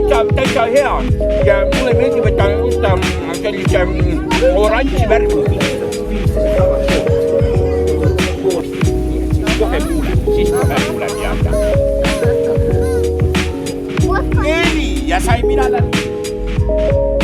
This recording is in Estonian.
täitsa hea ja mulle meeldib, et ta on sellise oranži värvi. Kohe kuuleb teada. 4 ja sain mina läbi.